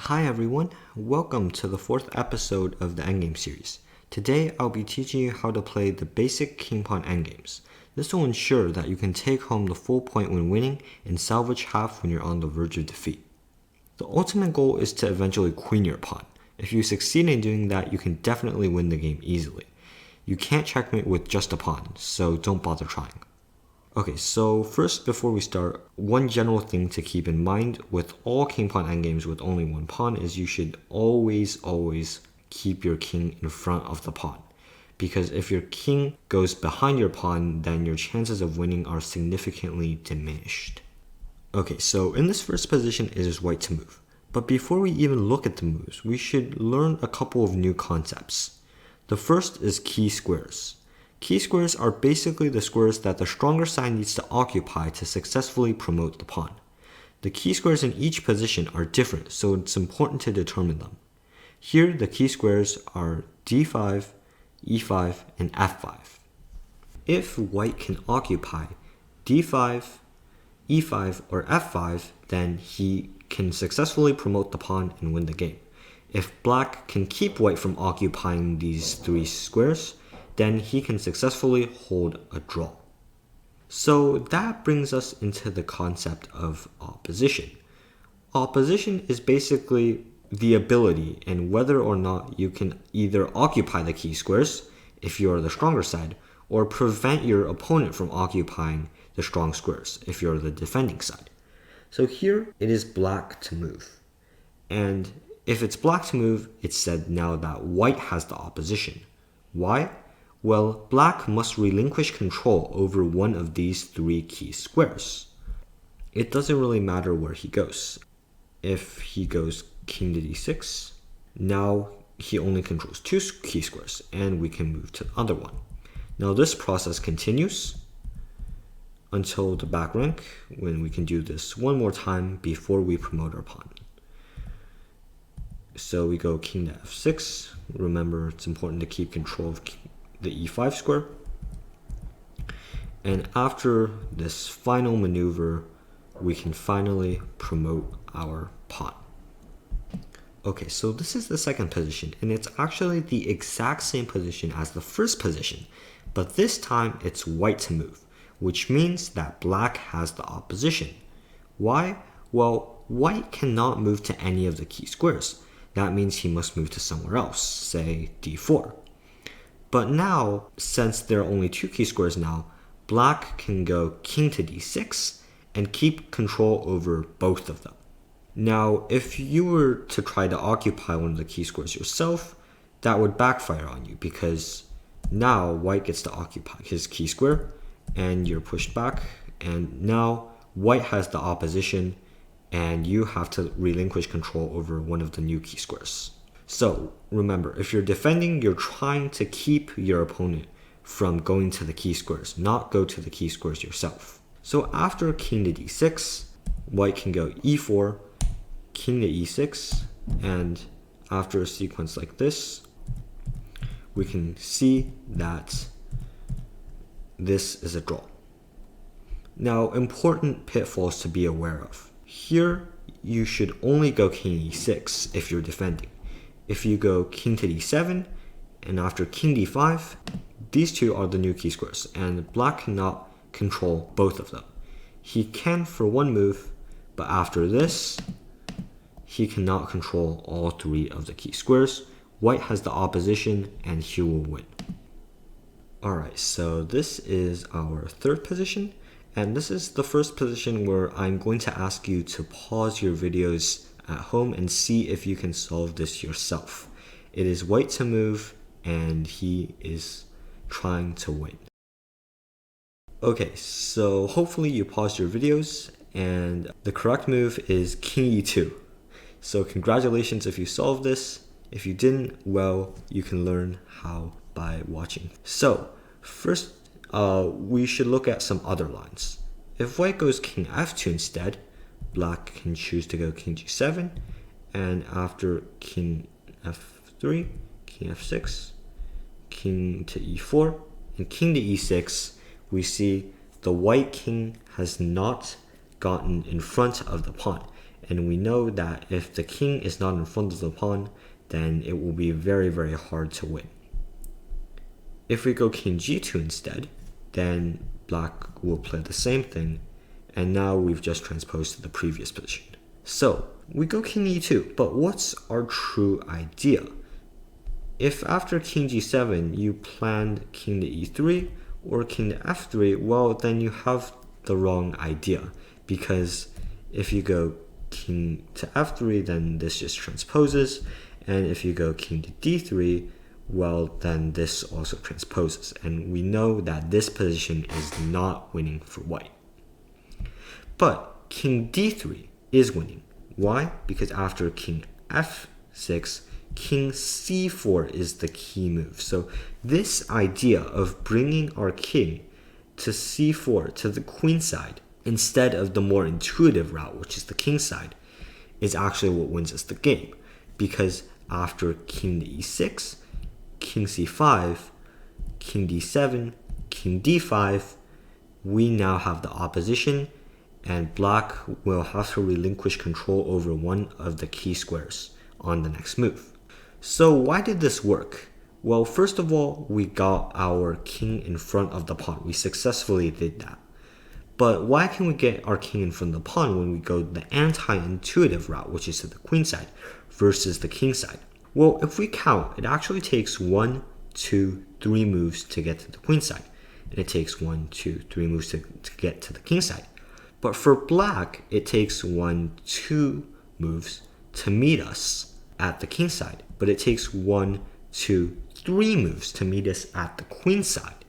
Hi everyone, welcome to the fourth episode of the Endgame series. Today I'll be teaching you how to play the basic king pawn endgames. This will ensure that you can take home the full point when winning and salvage half when you're on the verge of defeat. The ultimate goal is to eventually queen your pawn. If you succeed in doing that, you can definitely win the game easily. You can't checkmate with just a pawn, so don't bother trying. Okay, so first, before we start, one general thing to keep in mind with all king pawn endgames with only one pawn is you should always keep your king in front of the pawn. Because if your king goes behind your pawn, then your chances of winning are significantly diminished. Okay, so in this first position, it is white to move. But before we even look at the moves, we should learn a couple of new concepts. The first is key squares. Key squares are basically the squares that the stronger side needs to occupy to successfully promote the pawn. The key squares in each position are different, so it's important to determine them. Here, the key squares are d5, e5, and f5. If white can occupy d5, e5, or f5, then he can successfully promote the pawn and win the game. If black can keep white from occupying these three squares, then he can successfully hold a draw. So that brings us into the concept of opposition. Opposition is basically the ability and whether or not you can either occupy the key squares, if you are the stronger side, or prevent your opponent from occupying the strong squares, if you're the defending side. So here it is black to move. And if it's black to move, it's said now that white has the opposition. Why? Well, black must relinquish control over one of these three key squares. It doesn't really matter where he goes. If he goes king to d6, now he only controls two key squares, and we can move to the other one. Now this process continues until the back rank, when we can do this one more time before we promote our pawn. So we go king to f6. Remember, it's important to keep control of the e5 square. And after this final maneuver, we can finally promote our pawn. Okay, so this is the second position, and it's actually the exact same position as the first position, but this time it's white to move, which means that black has the opposition. Why? Well, white cannot move to any of the key squares. That means he must move to somewhere else, say d4. But now, since there are only two key squares now, black can go king to d6 and keep control over both of them. Now, if you were to try to occupy one of the key squares yourself, that would backfire on you because now white gets to occupy his key square and you're pushed back, and now white has the opposition and you have to relinquish control over one of the new key squares. So remember, if you're defending, you're trying to keep your opponent from going to the key squares, not go to the key squares yourself. So after king to d6, white can go e4, king to e6, and after a sequence like this, we can see that this is a draw. Now, important pitfalls to be aware of. Here, you should only go king e6 if you're defending. If you go king to d7, and after king d5, these two are the new key squares, and black cannot control both of them. He can for one move, but after this, he cannot control all three of the key squares. White has the opposition, and he will win. Alright, so this is our third position, and this is the first position where I'm going to ask you to pause your videos at home and see if you can solve this yourself. It is white to move, and he is trying to win. Okay, so hopefully you paused your videos, and the correct move is king e2. So congratulations if you solved this. If you didn't, well, you can learn how by watching. So first, we should look at some other lines. If white goes king f2 instead, black can choose to go king g7, and after king f3, king f6, king to e4, and king to e6, we see the white king has not gotten in front of the pawn. And we know that if the king is not in front of the pawn, then it will be very, very hard to win. If we go king g2 instead, then black will play the same thing, and now we've just transposed to the previous position. So we go king e2, but what's our true idea? If after king g7 you planned king to e3 or king to f3, well, then you have the wrong idea, because if you go king to f3, then this just transposes, and if you go king to d3, well, then this also transposes, and we know that this position is not winning for white. But king d3 is winning. Why? Because after king f6, king c4 is the key move. So this idea of bringing our king to c4, to the queen side, instead of the more intuitive route, which is the king side, is actually what wins us the game. Because after king to e6, king c5, king d7, king d5, we now have the opposition, and black will have to relinquish control over one of the key squares on the next move. So why did this work? Well, first of all, we got our king in front of the pawn. We successfully did that. But why can we get our king in front of the pawn when we go the anti-intuitive route, which is to the queen side, versus the king side? Well, if we count, it actually takes 1, 2, 3 moves to get to the queen side. And it takes 1, 2, 3 moves to get to the king side. But for black, it takes 1, 2 moves to meet us at the king side. But it takes 1, 2, 3 moves to meet us at the queen side.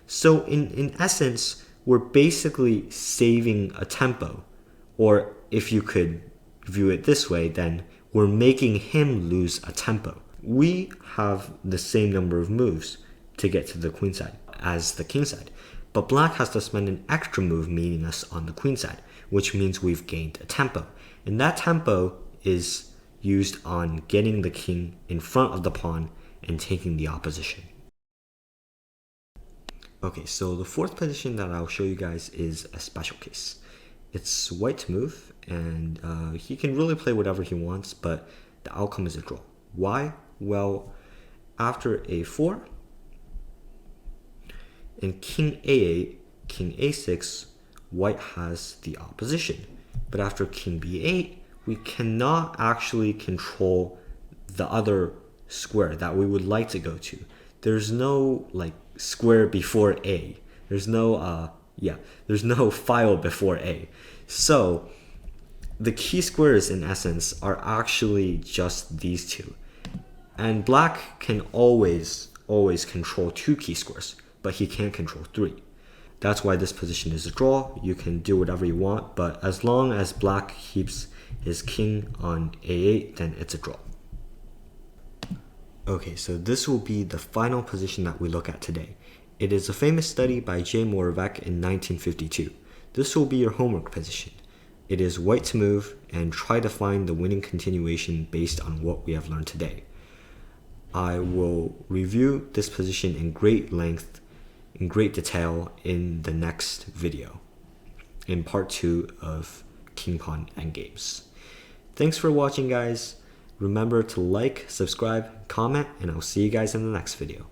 So in essence, we're basically saving a tempo. Or if you could view it this way, then we're making him lose a tempo. We have the same number of moves to get to the queen side as the king side. But black has to spend an extra move meeting us on the queen side, which means we've gained a tempo. And that tempo is used on getting the king in front of the pawn and taking the opposition. Okay, so the fourth position that I'll show you guys is a special case. It's white to move, and he can really play whatever he wants, but the outcome is a draw. Why? Well, after a4, and king a8, king a6, white has the opposition. But after king b8, we cannot actually control the other square that we would like to go to. There's no like square before a. There's no there's no file before a. So the key squares in essence are actually just these two. And black can always control 2 key squares, but he can't control 3. That's why this position is a draw. You can do whatever you want, but as long as black keeps his king on a8, then it's a draw. Okay, so this will be the final position that we look at today. It is a famous study by J. Moravec in 1952. This will be your homework position. It is white to move and try to find the winning continuation based on what we have learned today. I will review this position in great length, in great detail in the next video, in part 2 of King Pawn Endgames. Thanks for watching, guys. Remember to like, subscribe, comment, and I'll see you guys in the next video.